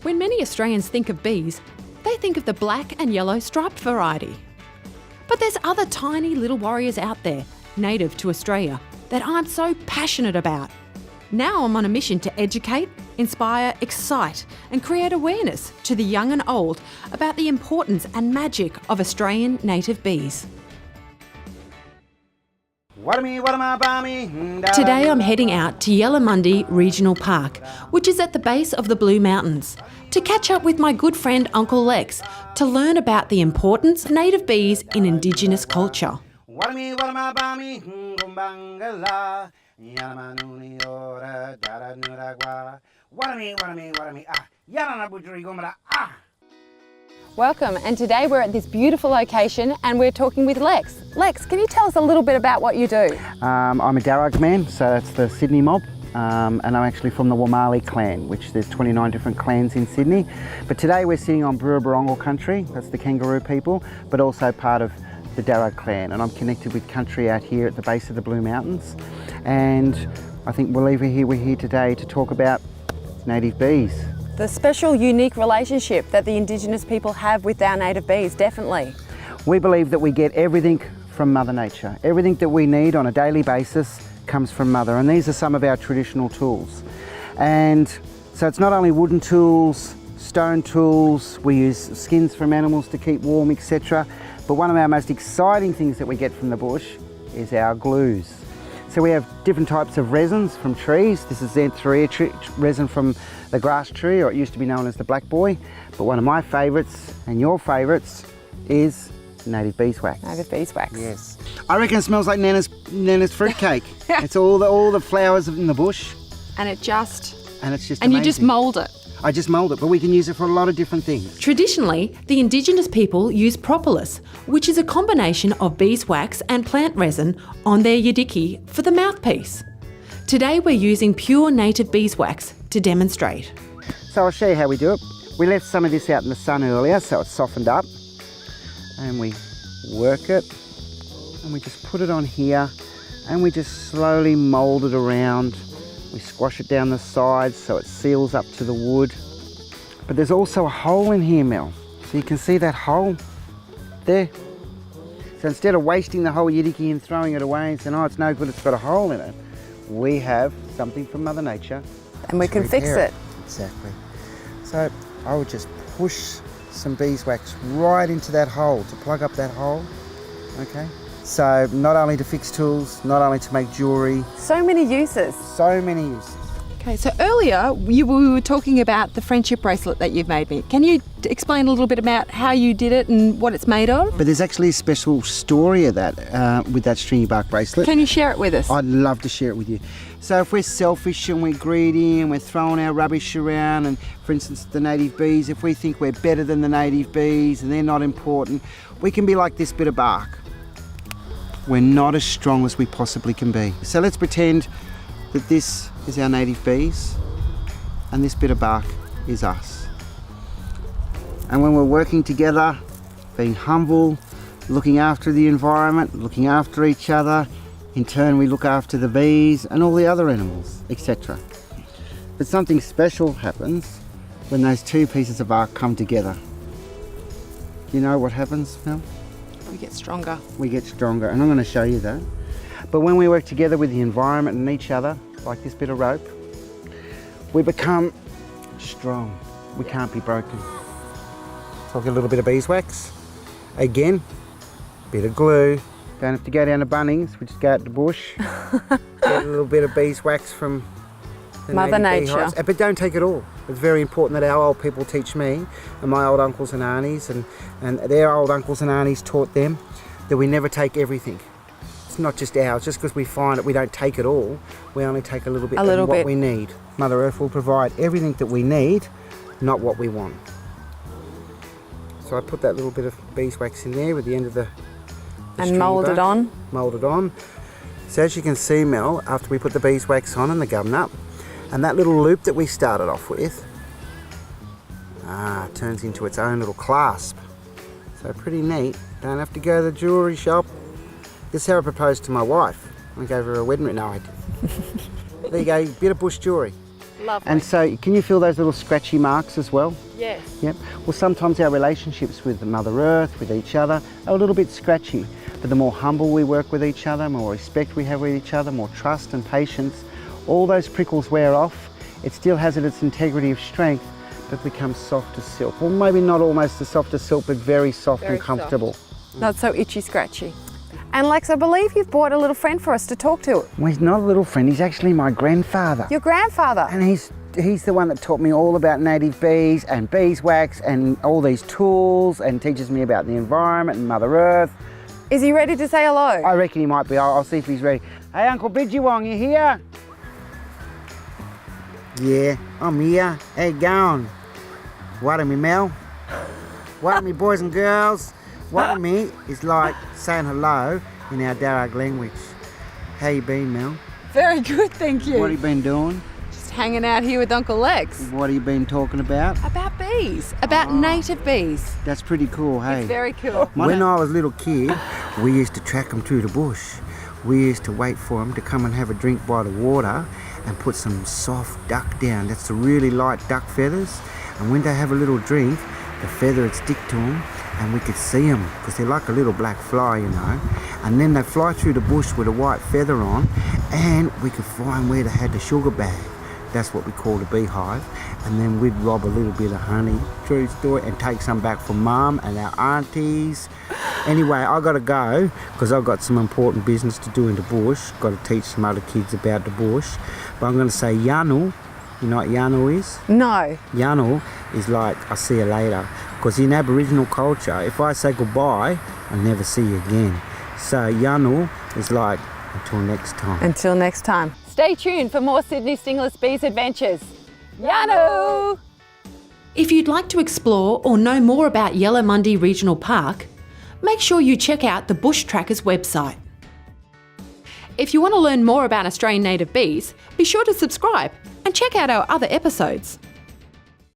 When many Australians think of bees, they think of the black and yellow striped variety. But there's other tiny little warriors out there, native to Australia, that I'm so passionate about. Now I'm on a mission to educate, inspire, excite and create awareness to the young and old about the importance and magic of Australian native bees. Today I'm heading out to Yellamundi Regional Park, which is at the base of the Blue Mountains, to catch up with my good friend Uncle Lex to learn about the importance of native bees in Indigenous culture. Welcome, and today we're at this beautiful location and we're talking with Lex. Lex, can you tell us a little bit about what you do? I'm a Darug man, so that's the Sydney mob, and I'm actually from the Wamali clan, which there's 29 different clans in Sydney. But today we're sitting on Burra country, that's the kangaroo people, but also part of the Darug clan, and I'm connected with country out here at the base of the Blue Mountains. And I think we're here today to talk about native bees. The special, unique relationship that the Indigenous people have with our native bees, definitely. We believe that we get everything from Mother Nature. Everything that we need on a daily basis comes from Mother, and these are some of our traditional tools. And so it's not only wooden tools, stone tools, we use skins from animals to keep warm, etc. But one of our most exciting things that we get from the bush is our glues. So we have different types of resins from trees. This is xanthoria resin from the grass tree, or it used to be known as the black boy. But one of my favourites, and your favourites, is native beeswax. Native beeswax. Yes. I reckon it smells like Nana's fruitcake. It's all the flowers in the bush. And it's just amazing. You just mould it. I just mould it, but we can use it for a lot of different things. Traditionally, the Indigenous people use propolis, which is a combination of beeswax and plant resin on their yidiki for the mouthpiece. Today we're using pure native beeswax to demonstrate. So I'll show you how we do it. We left some of this out in the sun earlier so it's softened up, and we work it and we just put it on here and we just slowly mould it around. We squash it down the sides so it seals up to the wood. But there's also a hole in here, Mel. So you can see that hole there. So instead of wasting the whole yidiki and throwing it away and saying, oh, it's no good, it's got a hole in it, we have something from Mother Nature. And we can fix it. Exactly. So I would just push some beeswax right into that hole to plug up that hole, okay? So not only to fix tools, not only to make jewellery. So many uses. So many uses. Okay, so earlier we were talking about the friendship bracelet that you've made me. Can you explain a little bit about how you did it and what it's made of? But there's actually a special story of that with that stringy bark bracelet. Can you share it with us? I'd love to share it with you. So if we're selfish and we're greedy and we're throwing our rubbish around, and for instance the native bees, if we think we're better than the native bees and they're not important, we can be like this bit of bark. We're not as strong as we possibly can be. So let's pretend that this is our native bees and this bit of bark is us. And when we're working together, being humble, looking after the environment, looking after each other, in turn we look after the bees and all the other animals, etc. But something special happens when those two pieces of bark come together. You know what happens, Mel? We get stronger. We get stronger, and I'm going to show you that. But when we work together with the environment and each other, like this bit of rope, we become strong. We can't be broken. So I'll get a little bit of beeswax. Again, bit of glue. Don't have to go down to Bunnings, we just go out to the bush. Get a little bit of beeswax from the Mother Nature. Beehives. But don't take it all. It's very important that our old people teach me, and my old uncles and aunties, and their old uncles and aunties taught them that we never take everything. It's not just ours. Just because we find it, we don't take it all. We only take a little bit of what we need. Mother Earth will provide everything that we need, not what we want. So I put that little bit of beeswax in there with the end of the and mould it on. Mould it on. So as you can see, Mel, after we put the beeswax on and the gum nut, and that little loop that we started off with, turns into its own little clasp. So pretty neat. Don't have to go to the jewellery shop. This is how I proposed to my wife. I gave her a wedding ring. No, I didn't. There you go, bit of bush jewellery. Lovely. And so can you feel those little scratchy marks as well? Yes. Yep. Well, sometimes our relationships with Mother Earth, with each other, are a little bit scratchy. But the more humble we work with each other, more respect we have with each other, more trust and patience, all those prickles wear off. It still has its integrity of strength, but becomes soft as silk. Well, maybe not almost as soft as silk, but very soft and comfortable. Not so itchy scratchy. And Lex, I believe you've brought a little friend for us to talk to. Well, he's not a little friend, he's actually my grandfather. Your grandfather? And he's the one that taught me all about native bees and beeswax and all these tools, and teaches me about the environment and Mother Earth. Is he ready to say hello? I reckon he might be. I'll see if he's ready. Hey, Uncle Bidgewong, you here? Yeah, I'm here. How you going? What me, Mel? What me, boys and girls? What me is like saying hello in our Darug language. How you been, Mel? Very good, thank you. What have you been doing? Just hanging out here with Uncle Lex. What have you been talking about? About bees, about native bees. That's pretty cool, hey? It's very cool. When I was a little kid, we used to track them through the bush. We used to wait for them to come and have a drink by the water and put some soft duck down. That's the really light duck feathers. And when they have a little drink, the feather would stick to them and we could see them because they're like a little black fly, you know. And then they fly through the bush with a white feather on, and we could find where they had the sugar bag. That's what we call the beehive. And then we'd rob a little bit of honey, true story, and take some back for Mum and our aunties. Anyway, I got to go because I've got some important business to do in the bush. Got to teach some other kids about the bush. But I'm going to say Yanu. You know what Yanu is? No. Yanu is like, I'll see you later. Because in Aboriginal culture, if I say goodbye, I'll never see you again. So Yanu is like, until next time. Until next time. Stay tuned for more Sydney Stingless Bees adventures. Yanu! If you'd like to explore or know more about Yellowmundi Regional Park, make sure you check out the Bush Trackers website. If you want to learn more about Australian native bees, be sure to subscribe and check out our other episodes.